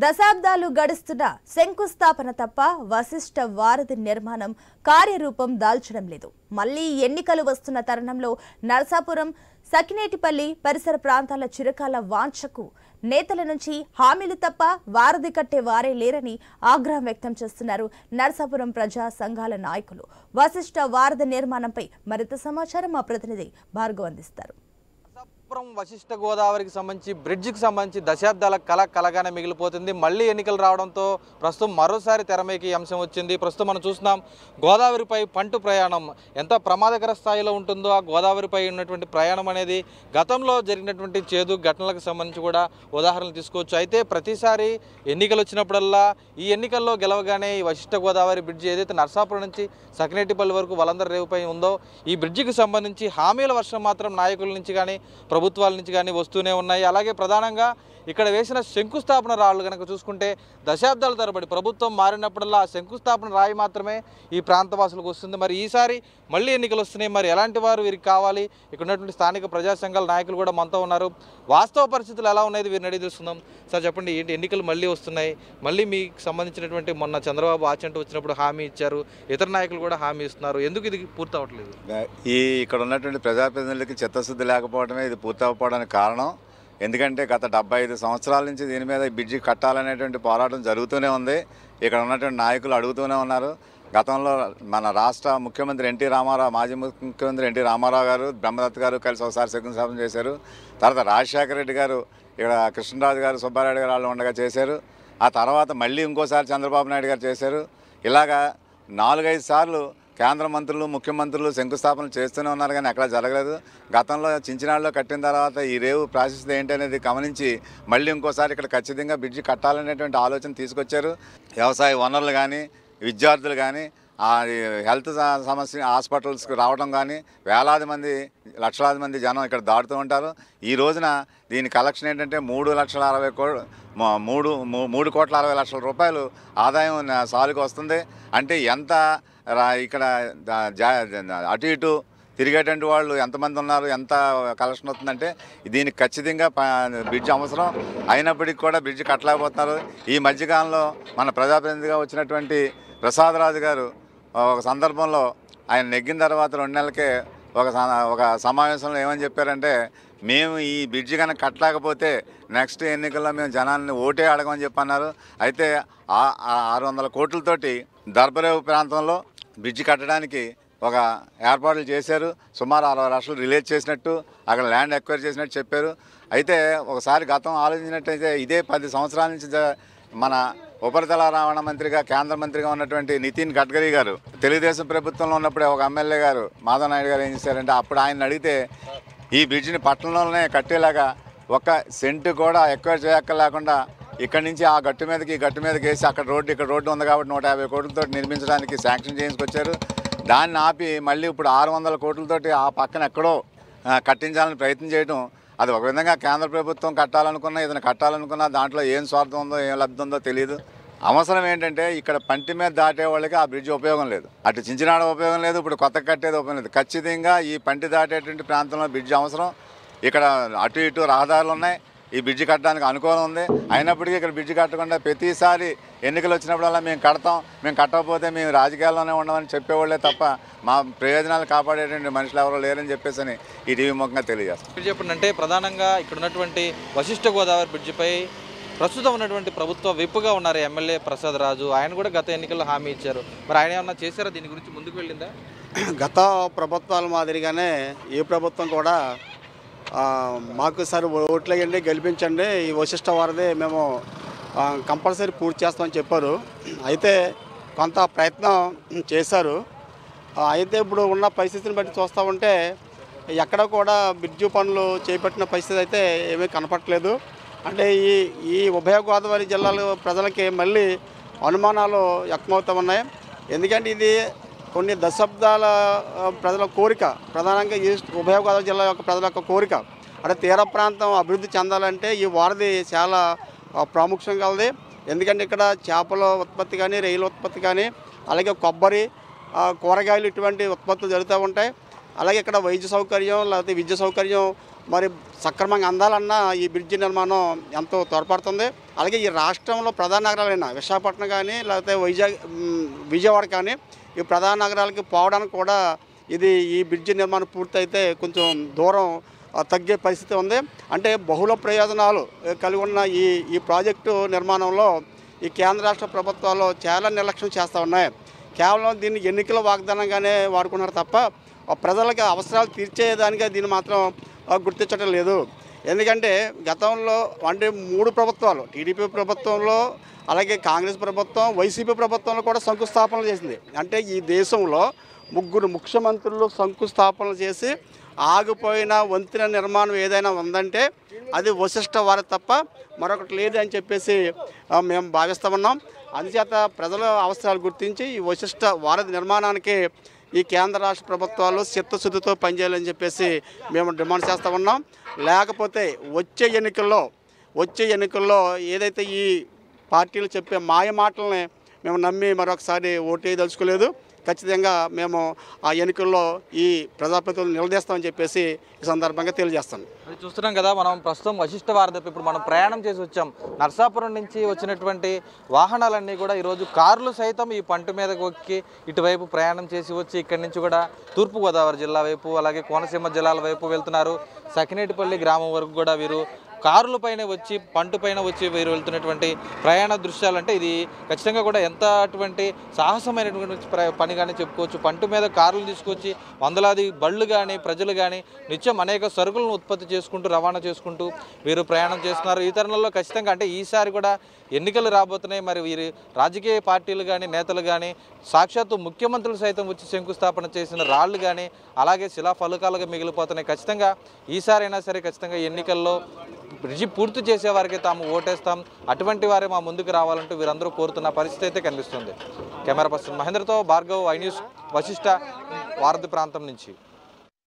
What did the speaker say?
దశాబ్దాలు గడుస్తున్న శంకుస్థాపన తప్ప వశిష్ఠ వారధి నిర్మాణం కార్యరూపం దాల్చడం లేదు. మళ్లీ ఎన్నికలు వస్తున్న తరుణంలో నరసాపురం, సకినేటిపల్లి పరిసర ప్రాంతాల చిరకాల వాంఛకు నేతల నుంచి హామీలు తప్ప వారధి కట్టే వారే లేరని ఆగ్రహం వ్యక్తం చేస్తున్నారు నరసాపురం ప్రజా సంఘాల నాయకులు. వశిష్ఠ వారధి నిర్మాణంపై మరింత సమాచారం మా ప్రతినిధి భార్గవ్ అందిస్తారు. వశిష్ఠ గోదావరికి సంబంధించి బ్రిడ్జికి సంబంధించి దశాబ్దాల కలగానే మిగిలిపోతుంది. మళ్ళీ ఎన్నికలు రావడంతో ప్రస్తుతం మరోసారి తెరమేకి అంశం వచ్చింది. ప్రస్తుతం మనం చూస్తున్నాం గోదావరిపై పంటు ప్రయాణం ఎంత ప్రమాదకర స్థాయిలో ఉంటుందో, ఆ గోదావరిపై ఉన్నటువంటి ప్రయాణం అనేది గతంలో జరిగినటువంటి చేదు ఘటనలకు సంబంధించి కూడా ఉదాహరణలు తీసుకోవచ్చు. అయితే ప్రతిసారి ఎన్నికలు వచ్చినప్పుడల్లా ఈ ఎన్నికల్లో గెలవగానే ఈ వశిష్ఠ గోదావరి బ్రిడ్జి ఏదైతే నరసాపురం నుంచి సకినేటిపల్లి వరకు వలందర్ రేవుపై ఉందో ఈ బ్రిడ్జికి సంబంధించి హామీల వర్షం మాత్రం నాయకుల నుంచి కానీ ప్రభుత్వాల నుంచి కానీ వస్తూనే ఉన్నాయి. అలాగే ప్రధానంగా ఇక్కడ వేసిన శంకుస్థాపన రాళ్ళు కనుక చూసుకుంటే దశాబ్దాల తరబడి ప్రభుత్వం మారినప్పుడల్లా ఆ శంకుస్థాపన రాయి మాత్రమే ఈ ప్రాంతవాసులకు వస్తుంది. మరి ఈసారి మళ్ళీ ఎన్నికలు వస్తున్నాయి. మరి ఎలాంటి వారు వీరికి కావాలి? ఇక్కడ ఉన్నటువంటి స్థానిక ప్రజా సంఘాల నాయకులు కూడా మనతో ఉన్నారు. వాస్తవ పరిస్థితులు ఎలా ఉన్నాయి వీరిని అడిగి తెలుస్తున్నాం. సార్ చెప్పండి, ఏంటి ఎన్నికలు మళ్ళీ వస్తున్నాయి, మళ్ళీ మీకు సంబంధించినటువంటి మొన్న చంద్రబాబు ఆచంట వచ్చినప్పుడు హామీ ఇచ్చారు, ఇతర నాయకులు కూడా హామీ ఇస్తున్నారు, ఎందుకు ఇది పూర్తి అవ్వట్లేదు? ఇక్కడ ఉన్నటువంటి ప్రజాప్రతినిధులకి చిత్తశుద్ధి లేకపోవడమే ఇది పూర్తి అవ్వకపోవడానికి కారణం. ఎందుకంటే గత 75 సంవత్సరాల నుంచి దీని మీద బ్రిడ్జి కట్టాలనేటువంటి పోరాటం జరుగుతూనే ఉంది. ఇక్కడ ఉన్నటువంటి నాయకులు అడుగుతూనే ఉన్నారు. గతంలో మన రాష్ట్ర ముఖ్యమంత్రి ఎన్టీ రామారావు, మాజీ ముఖ్యమంత్రి ఎన్టీ రామారావు గారు, బ్రహ్మదత్ గారు కలిసి ఒకసారి శంకుస్థాపన చేశారు. తర్వాత రాజశేఖర రెడ్డి గారు, ఇక్కడ కృష్ణరాజు గారు, సుబ్బారెడ్డి గారు వాళ్ళు ఉండగా చేశారు. ఆ తర్వాత మళ్ళీ ఇంకోసారి చంద్రబాబు నాయుడు గారు చేశారు. ఇలాగా 4-5 సార్లు కేంద్ర మంత్రులు, ముఖ్యమంత్రులు శంకుస్థాపన చేస్తూనే ఉన్నారు, కానీ ఎక్కడ జరగలేదు. గతంలో చించినాడులో కట్టిన తర్వాత ఈ రేవు ప్రాసెస్ ఏంటి అనేది గమనించి మళ్ళీ ఇంకోసారి ఇక్కడ ఖచ్చితంగా బ్రిడ్జి కట్టాలనేటువంటి ఆలోచన తీసుకొచ్చారు. వ్యవసాయ వనరులు కానీ, విద్యార్థులు కానీ, హెల్త్ సమస్య హాస్పిటల్స్కి రావడం కానీ, వేలాది మంది, లక్షలాది మంది జనం ఇక్కడ దాటుతూ ఉంటారు. ఈ రోజున దీని కలెక్షన్ ఏంటంటే 3,60,00,000 రూపాయలు ఆదాయం సాలుకు వస్తుంది. అంటే ఎంత ఇక్కడ అటు ఇటు తిరిగేటువంటి వాళ్ళు ఎంతమంది ఉన్నారు, ఎంత కలెక్షన్ వస్తుందంటే దీనికి ఖచ్చితంగా బ్రిడ్జ్ అవసరం. అయినప్పటికీ కూడా బ్రిడ్జ్ కట్టలేకపోతున్నారు. ఈ మధ్యకాలంలో మన ప్రజాప్రతినిధిగా వచ్చినటువంటి ప్రసాదరాజు గారు ఒక సందర్భంలో ఆయన నెగ్గిన తర్వాత 2 నెలలకే ఒక సమావేశంలో ఏమని చెప్పారంటే, మేము ఈ బ్రిడ్జి కనుక కట్టలేకపోతే నెక్స్ట్ ఎన్నికల్లో మేము జనాన్ని ఓటే అడగమని చెప్పి అన్నారు. అయితే 600 కోట్లతోటి దర్బరేవు ప్రాంతంలో బ్రిడ్జి కట్టడానికి ఒక ఏర్పాట్లు చేశారు. సుమారు 60 లక్షలు రిలీజ్ చేసినట్టు, అక్కడ ల్యాండ్ ఎక్వైర్ చేసినట్టు చెప్పారు. అయితే ఒకసారి గతం ఆలోచించినట్టయితే ఇదే 10 సంవత్సరాల నుంచి మన ఉపరితల రవాణా మంత్రిగా, కేంద్ర మంత్రిగా ఉన్నటువంటి నితిన్ గడ్కరీ గారు తెలుగుదేశం ప్రభుత్వంలో ఉన్నప్పుడే ఒక ఎమ్మెల్యే గారు మాధవ్ నాయుడు గారు ఏం చేశారంటే, అప్పుడు ఆయన అడిగితే ఈ బ్రిడ్జిని పట్టణంలోనే కట్టేలాగా 1 సెంటు కూడా ఎక్వైర్ చేయక్కర్లేకుండా ఇక్కడి నుంచి ఆ గట్టు మీదకి ఈ గట్టు మీదకి వేసి అక్కడ ఇక్కడ రోడ్డు ఉంది కాబట్టి 150 కోట్లతో నిర్మించడానికి శాంక్షన్ చేయించుకొచ్చారు. దాన్ని ఆపి మళ్ళీ ఇప్పుడు 600 కోట్లతోటి ఆ పక్కన ఎక్కడో కట్టించాలని ప్రయత్నం చేయడం, అది ఒక విధంగా కేంద్ర ప్రభుత్వం కట్టాలనుకున్నా, ఇతను కట్టాలనుకున్నా దాంట్లో ఏం స్వార్థం ఉందో, ఏం లబ్ధి ఉందో తెలియదు. అవసరం ఏంటంటే ఇక్కడ పంటి మీద దాటే వాళ్ళకి ఆ బ్రిడ్జ్ ఉపయోగం లేదు, అటు చించినాడ ఉపయోగం లేదు, ఇప్పుడు కొత్త కట్టేది ఉపయోగం లేదు. ఖచ్చితంగా ఈ పంటి దాటేటువంటి ప్రాంతంలో బ్రిడ్జ్ అవసరం. ఇక్కడ అటు ఇటు రహదారులు ఉన్నాయి, ఈ బ్రిడ్జి కట్టడానికి అనుకూలం ఉంది. అయినప్పటికీ ఇక్కడ బ్రిడ్జి కట్టకుండా ప్రతిసారి ఎన్నికలు వచ్చినప్పుడల్లా మేము కడతాం, మేము కట్టకపోతే మేము రాజకీయాల్లోనే ఉండమని చెప్పేవాళ్ళే తప్ప మా ప్రయోజనాలు కాపాడేటువంటి మనుషులు ఎవరో లేరని చెప్పేసి ఈ టీవీ ముఖంగా తెలియజేస్తాం. చెప్పండి, అంటే ప్రధానంగా ఇక్కడ ఉన్నటువంటి వశిష్ఠ గోదావరి బ్రిడ్జిపై ప్రస్తుతం ఉన్నటువంటి ప్రభుత్వ విప్పుగా ఉన్నారు ఎమ్మెల్యే ప్రసాద్ రాజు. ఆయన కూడా గత ఎన్నికల్లో హామీ ఇచ్చారు. మరి ఆయన ఏమన్నా చేశారా? దీని గురించి ముందుకు వెళ్ళిందా? గత ప్రభుత్వాల మాదిరిగానే ఈ ప్రభుత్వం కూడా మాకు సార్ ఓట్లేయండి, గెలిపించండి, ఈ వశిష్ఠ వారధి మేము కంపల్సరీ పూర్తి చేస్తామని చెప్పారు. అయితే కొంత ప్రయత్నం చేశారు. అయితే ఇప్పుడు ఉన్న పరిస్థితిని బట్టి చూస్తూ ఉంటే ఎక్కడ కూడా బ్రిడ్జి పనులు చేపట్టిన పరిస్థితి అయితే ఏమీ కనపట్లేదు. అంటే ఈ ఉభయ గోదావరి జిల్లాల ప్రజలకి మళ్ళీ అనుమానాలు వ్యక్తమవుతూ ఉన్నాయి. ఎందుకంటే ఇది కొన్ని దశాబ్దాల ప్రజల కోరిక, ప్రధానంగా ఈ ఉభయ గోదావరి జిల్లా యొక్క ప్రజల యొక్క కోరిక. అంటే తీర ప్రాంతం అభివృద్ధి చెందాలంటే ఈ వారధి చాలా ప్రాముఖ్యం కలది. ఎందుకంటే ఇక్కడ చేపల ఉత్పత్తి కానీ, రొయ్యల ఉత్పత్తి కానీ, అలాగే కొబ్బరి, కూరగాయలు ఇటువంటి ఉత్పత్తులు జరుగుతూ ఉంటాయి. అలాగే ఇక్కడ వైద్య సౌకర్యం, లేకపోతే విద్య సౌకర్యం మరి సక్రమంగా అందాలన్నా ఈ బ్రిడ్జి నిర్మాణం ఎంతో తోడ్పడుతుంది. అలాగే ఈ రాష్ట్రంలో ప్రధాన నగరాలైన విశాఖపట్నం కానీ లేకపోతే విజయవాడ కానీ ఈ ప్రధాన నగరాలకి పోవడానికి కూడా ఈ బ్రిడ్జి నిర్మాణం పూర్తయితే కొంచెం దూరం తగ్గే పరిస్థితి ఉంది. అంటే బహుళ ప్రయోజనాలు కలిగి ఉన్న ఈ ప్రాజెక్టు నిర్మాణంలో ఈ కేంద్ర రాష్ట్ర ప్రభుత్వాలు చాలా నిర్లక్ష్యం చేస్తూ ఉన్నాయి. కేవలం దీన్ని ఎన్నికల వాగ్దానంగానే వాడుకున్నారు తప్ప ప్రజలకి అవసరాలు తీర్చేదానిగా దీన్ని మాత్రం గుర్తించడం లేదు. ఎందుకంటే గతంలో అంటే 3 ప్రభుత్వాలు టీడీపీ ప్రభుత్వంలో అలాగే కాంగ్రెస్ ప్రభుత్వం వైసీపీ ప్రభుత్వంలో కూడా శంకుస్థాపనలు చేసింది. అంటే ఈ దేశంలో 3 ముఖ్యమంత్రులు శంకుస్థాపనలు చేసి ఆగిపోయిన వంతెన నిర్మాణం ఏదైనా ఉందంటే అది వశిష్ఠ వారధి తప్ప మరొకటి లేదు అని చెప్పేసి మేము భావిస్తూ ఉన్నాం. అందుచేత ప్రజల అవసరాలు గుర్తించి ఈ వశిష్ఠ వారధి నిర్మాణానికి ఈ కేంద్ర రాష్ట్ర ప్రభుత్వాలు చిత్తశుద్ధితో పనిచేయాలని చెప్పేసి మేము డిమాండ్ చేస్తూ ఉన్నాం. లేకపోతే వచ్చే ఎన్నికల్లో ఏదైతే ఈ పార్టీలు చెప్పే మాయ మాటలని మేము నమ్మి మరొకసారి ఓటేయదలుచుకోలేదు. ఖచ్చితంగా మేము ఆ ఎన్నికల్లో ఈ ప్రజాప్రతినిధులు నిలదీస్తామని చెప్పేసి ఈ సందర్భంగా తెలియజేస్తాను. అది చూస్తున్నాం కదా, మనం ప్రస్తుతం వశిష్ఠ వారధి ఇప్పుడు మనం ప్రయాణం చేసి వచ్చాం. నర్సాపురం నుంచి వచ్చినటువంటి వాహనాలన్నీ కూడా ఈరోజు కార్లు సైతం ఈ పంట మీదకి ఎక్కి ఇటువైపు ప్రయాణం చేసి వచ్చి ఇక్కడి నుంచి కూడా తూర్పుగోదావరి జిల్లా వైపు అలాగే కోనసీమ జిల్లాల వైపు వెళ్తున్నారు. సకినేటిపల్లి గ్రామం వరకు కూడా వీరు కార్ల పైన వచ్చి పంట పైన వచ్చి వీరు వెళ్తున్నటువంటి ప్రయాణ దృశ్యాలు అంటే ఇది ఖచ్చితంగా కూడా ఎంత అటువంటి సాహసమైనటువంటి పనిగానే చెప్పుకోవచ్చు. పంట మీద కార్లు తీసుకొచ్చి వందలాది బళ్ళు కానీ ప్రజలు కానీ నిత్యం అనేక సరుకులను ఉత్పత్తి చేసుకుంటూ రవాణా చేసుకుంటూ వీరు ప్రయాణం చేస్తున్నారు. ఈ తరుణంలో ఖచ్చితంగా అంటే ఈసారి కూడా ఎన్నికలు రాబోతున్నాయి. మరి వీరి రాజకీయ పార్టీలు కానీ నేతలు కానీ సాక్షాత్తు ముఖ్యమంత్రులు సైతం వచ్చి శంకుస్థాపన చేసిన రాళ్ళు కానీ అలాగే శిలా ఫలకాలుగా మిగిలిపోతున్నాయి. ఖచ్చితంగా ఈసారైనా సరే ఖచ్చితంగా ఎన్నికల్లో బ్రిడ్జి పూర్తి చేసే వారికి తాము ఓటేస్తాం, అటువంటి వారే మా ముందుకు రావాలంటూ వీరందరూ కోరుతున్న పరిస్థితి అయితే కనిపిస్తుంది. కెమెరా పర్సన్ మహేంద్రతో భార్గవ్, ఐ న్యూస్, వశిష్ఠ వారధి ప్రాంతం నుంచి.